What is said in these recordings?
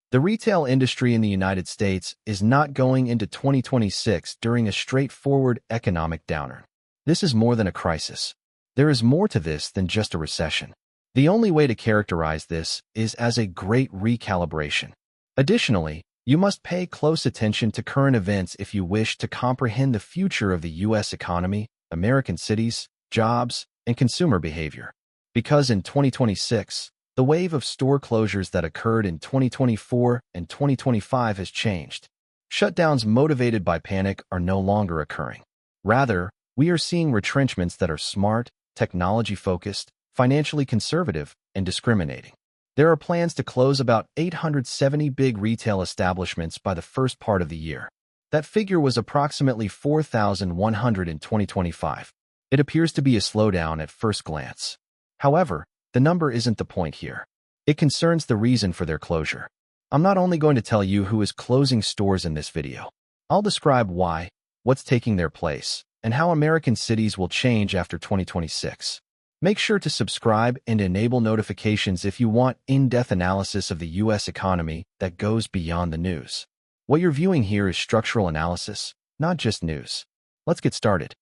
The retail industry in the United States is not going into 2026 during a straightforward economic downturn. This is more than a crisis. There is more to this than just a recession. The only way to characterize this is as a great recalibration. Additionally, you must pay close attention to current events if you wish to comprehend the future of the U.S. economy, American cities, jobs, and consumer behavior. Because in 2026, the wave of store closures that occurred in 2024 and 2025 has changed. Shutdowns motivated by panic are no longer occurring. Rather, we are seeing retrenchments that are smart, technology-focused, financially conservative, and discriminating. There are plans to close about 870 big retail establishments by the first part of the year. That figure was approximately 4,100 in 2025. It appears to be a slowdown at first glance. However, the number isn't the point here. It concerns the reason for their closure. I'm not only going to tell you who is closing stores in this video. I'll describe why, what's taking their place, and how American cities will change after 2026. Make sure to subscribe and enable notifications if you want in-depth analysis of the U.S. economy that goes beyond the news. What you're viewing here is structural analysis, not just news. Let's get started.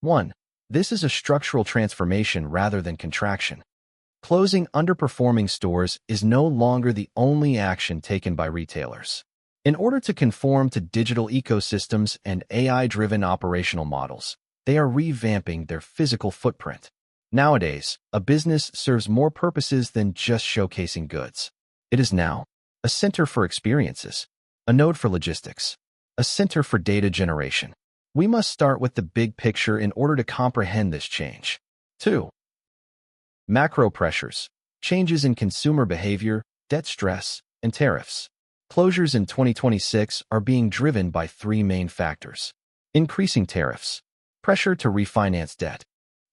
1. This is a structural transformation rather than contraction. Closing underperforming stores is no longer the only action taken by retailers. In order to conform to digital ecosystems and AI-driven operational models, they are revamping their physical footprint. Nowadays, a business serves more purposes than just showcasing goods. It is now a center for experiences, a node for logistics, a center for data generation. We must start with the big picture in order to comprehend this change. 2. Macro pressures, changes in consumer behavior, debt stress, and tariffs. Closures in 2026 are being driven by three main factors: increasing tariffs, pressure to refinance debt,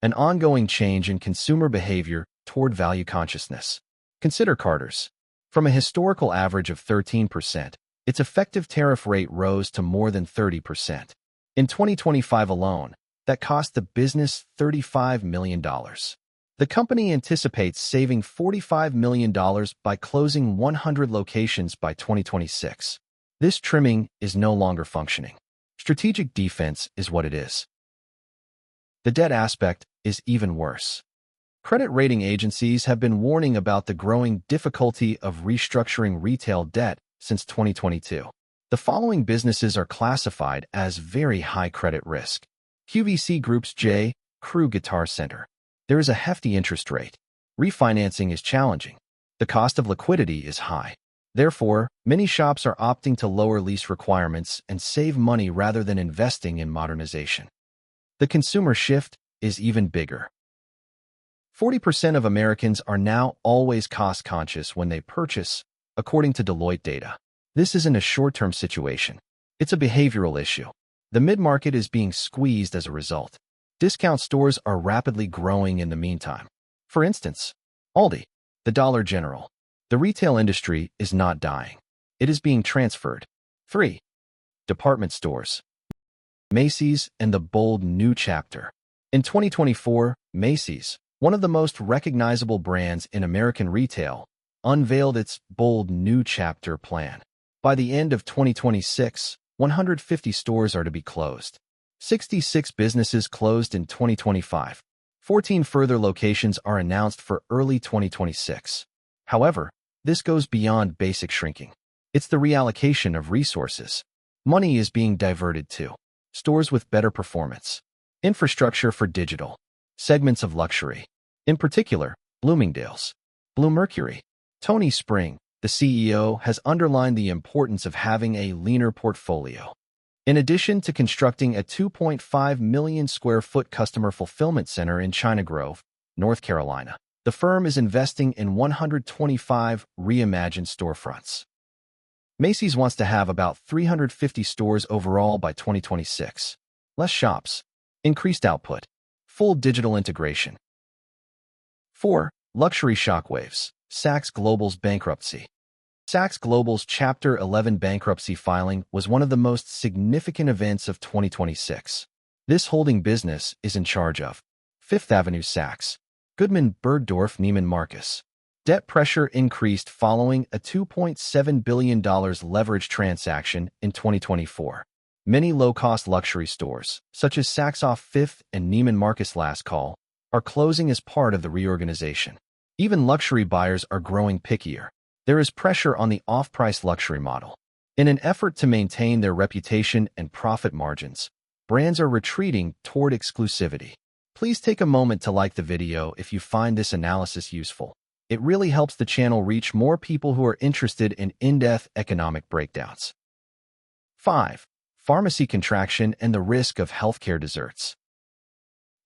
an ongoing change in consumer behavior toward value consciousness. Consider Carter's. From a historical average of 13%, its effective tariff rate rose to more than 30%. In 2025 alone, that cost the business $35 million. The company anticipates saving $45 million by closing 100 locations by 2026. This trimming is no longer functioning. Strategic defense is what it is. The debt aspect is even worse. Credit rating agencies have been warning about the growing difficulty of restructuring retail debt since 2022. The following businesses are classified as very high credit risk. QVC Group's J. Crew Guitar Center. There is a hefty interest rate. Refinancing is challenging. The cost of liquidity is high. Therefore, many shops are opting to lower lease requirements and save money rather than investing in modernization. The consumer shift is even bigger. 40% of Americans are now always cost-conscious when they purchase, according to Deloitte data. This isn't a short-term situation. It's a behavioral issue. The mid-market is being squeezed as a result. Discount stores are rapidly growing in the meantime. For instance, Aldi, the Dollar General. The retail industry is not dying. It is being transferred. 3. Department stores. Macy's and the bold new chapter. In 2024, Macy's, one of the most recognizable brands in American retail, unveiled its bold new chapter plan. By the end of 2026, 150 stores are to be closed. 66 businesses closed in 2025. 14 further locations are announced for early 2026. However, this goes beyond basic shrinking. It's the reallocation of resources. Money is being diverted to stores with better performance, infrastructure for digital, segments of luxury. In particular, Bloomingdale's, Bluemercury. Tony Spring, the CEO, has underlined the importance of having a leaner portfolio. In addition to constructing a 2.5 million square foot customer fulfillment center in China Grove, North Carolina, the firm is investing in 125 reimagined storefronts. Macy's wants to have about 350 stores overall by 2026. Less shops, increased output, full digital integration. 4. Luxury shockwaves. Saks Global's bankruptcy. Saks Global's Chapter 11 bankruptcy filing was one of the most significant events of 2026. This holding business is in charge of Fifth Avenue Saks, Goodman Bergdorf Neiman Marcus, Debt pressure increased following a $2.7 billion leverage transaction in 2024. Many low-cost luxury stores, such as Saks Off Fifth and Neiman Marcus Last Call, are closing as part of the reorganization. Even luxury buyers are growing pickier. There is pressure on the off-price luxury model. In an effort to maintain their reputation and profit margins, brands are retreating toward exclusivity. Please take a moment to like the video if you find this analysis useful. It really helps the channel reach more people who are interested in in-depth economic breakdowns. 5. Pharmacy contraction and the risk of healthcare deserts.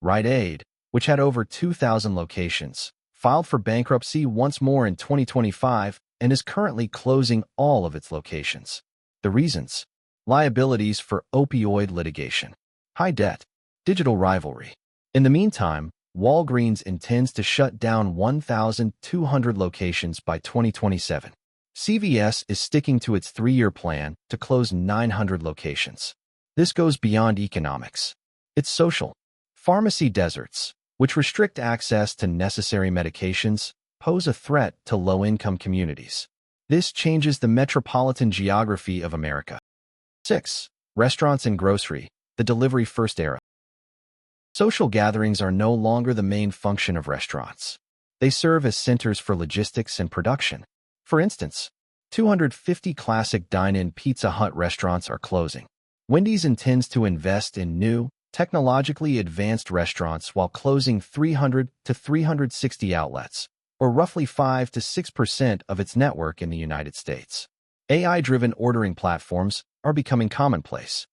Rite, which had over 2,000 locations, filed for bankruptcy once more in 2025 and is currently closing all of its locations. The reasons: liabilities for opioid litigation, high debt, digital rivalry. In the meantime, Walgreens intends to shut down 1,200 locations by 2027. CVS is sticking to its 3-year plan to close 900 locations. This goes beyond economics. It's social. Pharmacy deserts, which restrict access to necessary medications, pose a threat to low-income communities. This changes the metropolitan geography of America. 6. Restaurants and grocery, the delivery-first era. Social gatherings are no longer the main function of restaurants. They serve as centers for logistics and production. For instance, 250 classic dine-in Pizza Hut restaurants are closing. Wendy's intends to invest in new, technologically advanced restaurants while closing 300 to 360 outlets, or roughly 5 to 6% of its network in the United States. AI-driven ordering platforms are becoming commonplace.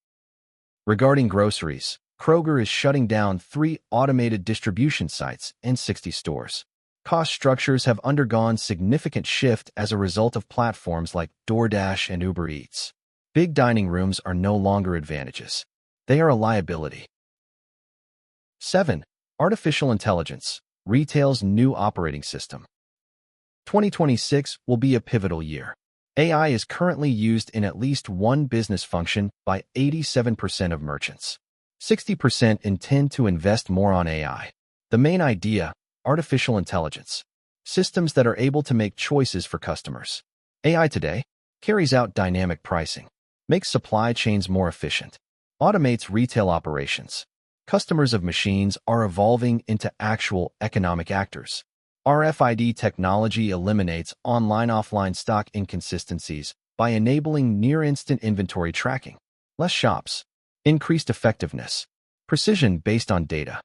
Regarding groceries, Kroger is shutting down 3 automated distribution sites and 60 stores. Cost structures have undergone significant shift as a result of platforms like DoorDash and Uber Eats. Big dining rooms are no longer advantages. They are a liability. 7. Artificial intelligence, retail's new operating system. 2026 will be a pivotal year. AI is currently used in at least one business function by 87% of merchants. 60% intend to invest more on AI. The main idea: artificial intelligence. Systems that are able to make choices for customers. AI today carries out dynamic pricing, makes supply chains more efficient, automates retail operations. Customers of machines are evolving into actual economic actors. RFID technology eliminates online-offline stock inconsistencies by enabling near-instant inventory tracking. Less shops, increased effectiveness, precision based on data.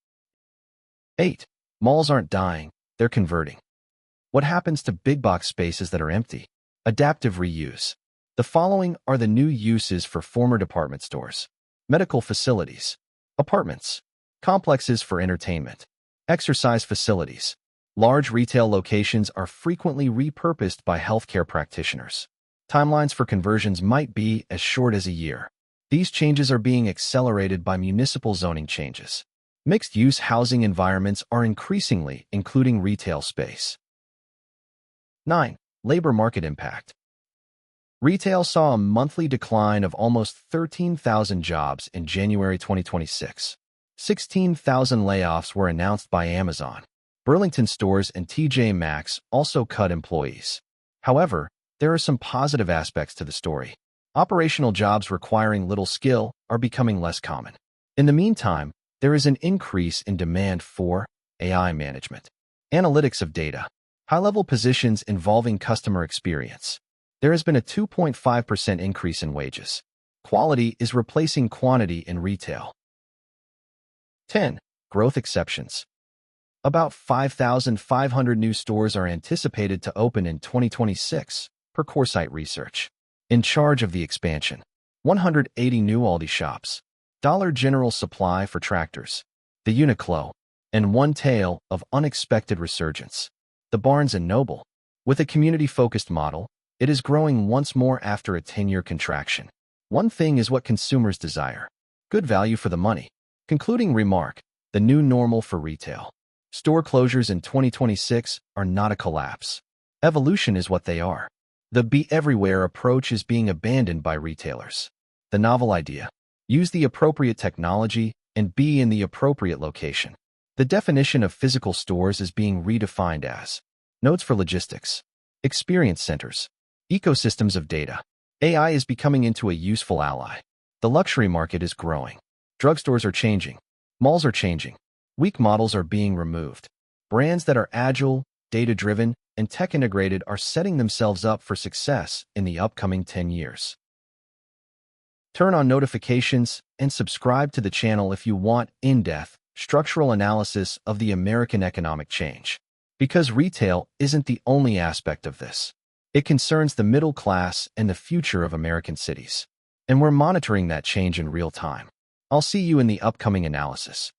8. Malls aren't dying, they're converting. What happens to big box spaces that are empty? Adaptive reuse. The following are the new uses for former department stores: medical facilities, apartments, complexes for entertainment, exercise facilities. Large retail locations are frequently repurposed by healthcare practitioners. Timelines for conversions might be as short as a year. These changes are being accelerated by municipal zoning changes. Mixed-use housing environments are increasingly including retail space. 9. Labor market impact. Retail saw a monthly decline of almost 13,000 jobs in January 2026. 16,000 layoffs were announced by Amazon. Burlington Stores and TJ Maxx also cut employees. However, there are some positive aspects to the story. Operational jobs requiring little skill are becoming less common. In the meantime, there is an increase in demand for AI management, analytics of data, high-level positions involving customer experience. There has been a 2.5% increase in wages. Quality is replacing quantity in retail. 10. Growth exceptions. About 5,500 new stores are anticipated to open in 2026, per Coresight Research. In charge of the expansion: 180 new Aldi shops, Dollar General Supply for tractors, the Uniqlo, and one tale of unexpected resurgence: the Barnes & Noble. With a community-focused model, it is growing once more after a 10-year contraction. One thing is what consumers desire: good value for the money. Concluding remark: the new normal for retail. Store closures in 2026 are not a collapse. Evolution is what they are. The be everywhere approach is being abandoned by retailers. The novel idea: use the appropriate technology and be in the appropriate location. The definition of physical stores is being redefined as Nodes for logistics. Experience centers. Ecosystems of data. AI is becoming into a useful ally. The luxury market is growing. Drugstores are changing. Malls are changing. Weak models are being removed. Brands that are agile, data-driven, and tech-integrated are setting themselves up for success in the upcoming 10 years. Turn on notifications and subscribe to the channel if you want in-depth, structural analysis of the American economic change. Because retail isn't the only aspect of this. It concerns the middle class and the future of American cities. And we're monitoring that change in real time. I'll see you in the upcoming analysis.